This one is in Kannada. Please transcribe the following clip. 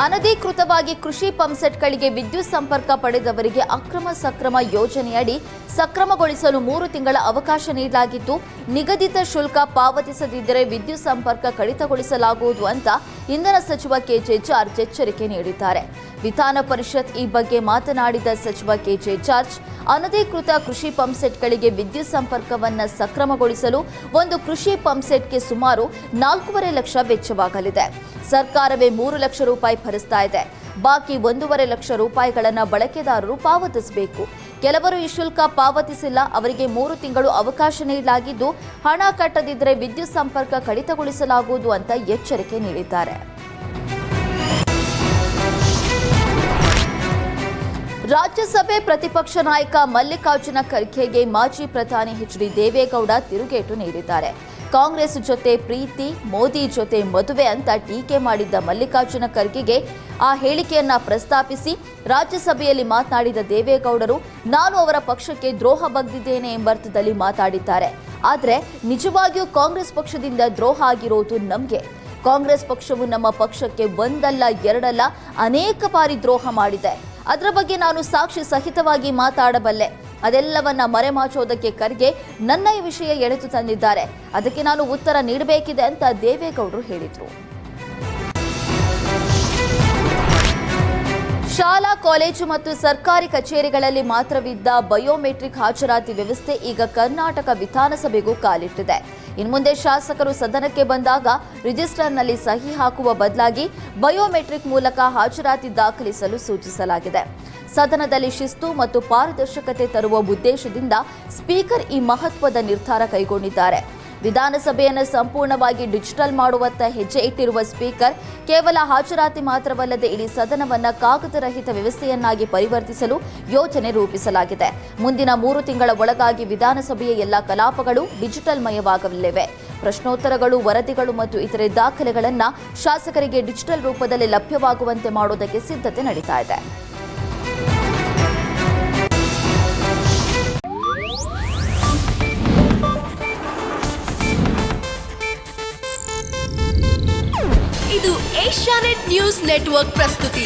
ಅನಧಿಕೃತವಾಗಿ ಕೃಷಿ ಪಂಪ್ಸೆಟ್ಗಳಿಗೆ ವಿದ್ಯುತ್ ಸಂಪರ್ಕ ಪಡೆದವರಿಗೆ ಅಕ್ರಮ ಸಕ್ರಮ ಯೋಜನೆಯಡಿ ಸಕ್ರಮಗೊಳಿಸಲು 3 ತಿಂಗಳ ಅವಕಾಶ ನೀಡಲಾಗಿದ್ದು, ನಿಗದಿತ ಶುಲ್ಕ ಪಾವತಿಸದಿದ್ದರೆ ವಿದ್ಯುತ್ ಸಂಪರ್ಕ ಕಡಿತಗೊಳಿಸಲಾಗುವುದು ಅಂತ ಇಂಧನ ಸಚಿವ ಕೆಜೆ ಜಾರ್ಜ್ ಎಚ್ಚರಿಕೆ ನೀಡಿದ್ದಾರೆ. ವಿಧಾನ ಪರಿಷತ್ ಈ ಬಗ್ಗೆ ಮಾತನಾಡಿದ ಸಚಿವ ಕೆಜೆ ಜಾರ್ಜ್, ಅನಧಿಕೃತ ಕೃಷಿ ಪಂಪ್ಸೆಟ್ಗಳಿಗೆ ವಿದ್ಯುತ್ ಸಂಪರ್ಕವನ್ನು ಸಕ್ರಮಗೊಳಿಸಲು ಒಂದು ಕೃಷಿ ಪಂಪ್ಸೆಟ್ಗೆ ಸುಮಾರು 4.5 ಲಕ್ಷ ವೆಚ್ಚವಾಗಲಿದೆ. ಸರ್ಕಾರವೇ 3 ಲಕ್ಷ ರೂಪಾಯಿ ಭರಿಸ್ತಾ ಇದೆ. ಬಾಕಿ 1.5 ಲಕ್ಷ ರೂಪಾಯಿಗಳನ್ನು ಬಳಕೆದಾರರು ಪಾವತಿಸಬೇಕು. ಕೆಲವರು ಈ ಶುಲ್ಕ ಪಾವತಿಸಿಲ್ಲ, ಅವರಿಗೆ 3 ತಿಂಗಳು ಅವಕಾಶ ನೀಡಲಾಗಿದ್ದು, ಹಣ ಕಟ್ಟದಿದ್ದರೆ ವಿದ್ಯುತ್ ಸಂಪರ್ಕ ಕಡಿತಗೊಳಿಸಲಾಗುವುದು ಅಂತ ಎಚ್ಚರಿಕೆ ನೀಡಿದ್ದಾರೆ. ರಾಜ್ಯಸಭೆ ಪ್ರತಿಪಕ್ಷ ನಾಯಕ ಮಲ್ಲಿಕಾರ್ಜುನ ಖರ್ಗೆಗೆ ಮಾಜಿ ಪ್ರಧಾನಿ ಎಚ್.ಡಿ. ದೇವೇಗೌಡ ತಿರುಗೇಟು ನೀಡಿದ್ದಾರೆ. ಕಾಂಗ್ರೆಸ್ ಜೊತೆ ಪ್ರೀತಿ, ಮೋದಿ ಜೊತೆ ಮದುವೆ ಅಂತ ಟೀಕೆ ಮಾಡಿದ್ದ ಮಲ್ಲಿಕಾರ್ಜುನ ಖರ್ಗೆಗೆ ಆ ಹೇಳಿಕೆಯನ್ನ ಪ್ರಸ್ತಾಪಿಸಿ ರಾಜ್ಯಸಭೆಯಲ್ಲಿ ಮಾತನಾಡಿದ ದೇವೇಗೌಡರು, ನಾನು ಅವರ ಪಕ್ಷಕ್ಕೆ ದ್ರೋಹ ಬಗೆದಿದ್ದೇನೆ ಎಂಬರ್ಥದಲ್ಲಿ ಮಾತಾಡಿದ್ದಾರೆ. ಆದರೆ ನಿಜವಾಗಿಯೂ ಕಾಂಗ್ರೆಸ್ ಪಕ್ಷದಿಂದ ದ್ರೋಹ ಆಗಿರೋದು ನಮಗೆ. ಕಾಂಗ್ರೆಸ್ ಪಕ್ಷವು ನಮ್ಮ ಪಕ್ಷಕ್ಕೆ ಒಂದಲ್ಲ ಎರಡಲ್ಲ ಅನೇಕ ಬಾರಿ ದ್ರೋಹ ಮಾಡಿದೆ. ಅದರ ಬಗ್ಗೆ ನಾನು ಸಾಕ್ಷಿ ಸಹಿತವಾಗಿ ಮಾತಾಡಬಲ್ಲೆ. ಅದೆಲ್ಲವನ್ನ ಮರೆಮಾಚೋದಕ್ಕೆ ಖರ್ಗೆ ನನ್ನ ಈ ವಿಷಯ ಎಳೆದು ತಂದಿದ್ದಾರೆ. ಅದಕ್ಕೆ ನಾನು ಉತ್ತರ ನೀಡಬೇಕಿದೆ ಅಂತ ದೇವೇಗೌಡರು ಹೇಳಿದರು. ಶಾಲಾ, ಕಾಲೇಜು ಮತ್ತು ಸರ್ಕಾರಿ ಕಚೇರಿಗಳಲ್ಲಿ ಮಾತ್ರವಿದ್ದ ಬಯೋಮೆಟ್ರಿಕ್ ಹಾಜರಾತಿ ವ್ಯವಸ್ಥೆ ಈಗ ಕರ್ನಾಟಕ ವಿಧಾನಸಭೆಗೂ ಕಾಲಿಟ್ಟಿದೆ. ಇನ್ಮುಂದೆ ಶಾಸಕರು ಸದನಕ್ಕೆ ಬಂದಾಗ ರಿಜಿಸ್ಟರ್ನಲ್ಲಿ ಸಹಿ ಹಾಕುವ ಬದಲಾಗಿ ಬಯೋಮೆಟ್ರಿಕ್ ಮೂಲಕ ಹಾಜರಾತಿ ದಾಖಲಿಸಲು ಸೂಚಿಸಲಾಗಿದೆ. ಸದನದಲ್ಲಿ ಶಿಸ್ತು ಮತ್ತು ಪಾರದರ್ಶಕತೆ ತರುವ ಉದ್ದೇಶದಿಂದ ಸ್ಪೀಕರ್ ಈ ಮಹತ್ವದ ನಿರ್ಧಾರ ಕೈಗೊಂಡಿದ್ದಾರೆ. ವಿಧಾನಸಭೆಯನ್ನು ಸಂಪೂರ್ಣವಾಗಿ ಡಿಜಿಟಲ್ ಮಾಡುವತ್ತ ಹೆಜ್ಜೆ ಇಟ್ಟಿರುವ ಸ್ಪೀಕರ್ ಕೇವಲ ಹಾಜರಾತಿ ಮಾತ್ರವಲ್ಲದೆ ಇಡೀ ಸದನವನ್ನು ಕಾಗದರಹಿತ ವ್ಯವಸ್ಥೆಯನ್ನಾಗಿ ಪರಿವರ್ತಿಸಲು ಯೋಜನೆ ರೂಪಿಸಲಾಗಿದೆ. ಮುಂದಿನ 3 ತಿಂಗಳ ಒಳಗಾಗಿ ವಿಧಾನಸಭೆಯ ಎಲ್ಲ ಕಲಾಪಗಳು ಡಿಜಿಟಲ್ ಮಯವಾಗಲಿವೆ. ಪ್ರಶ್ನೋತ್ತರಗಳು, ವರದಿಗಳು ಮತ್ತು ಇತರೆ ದಾಖಲೆಗಳನ್ನು ಶಾಸಕರಿಗೆ ಡಿಜಿಟಲ್ ರೂಪದಲ್ಲಿ ಲಭ್ಯವಾಗುವಂತೆ ಮಾಡುವುದಕ್ಕೆ ಸಿದ್ಧತೆ ನಡೀತಾ ಇದೆ. ಇದು ಏಷ್ಯಾನೆಟ್ ನ್ಯೂಸ್ ನೆಟ್ವರ್ಕ್ ಪ್ರಸ್ತುತಿ.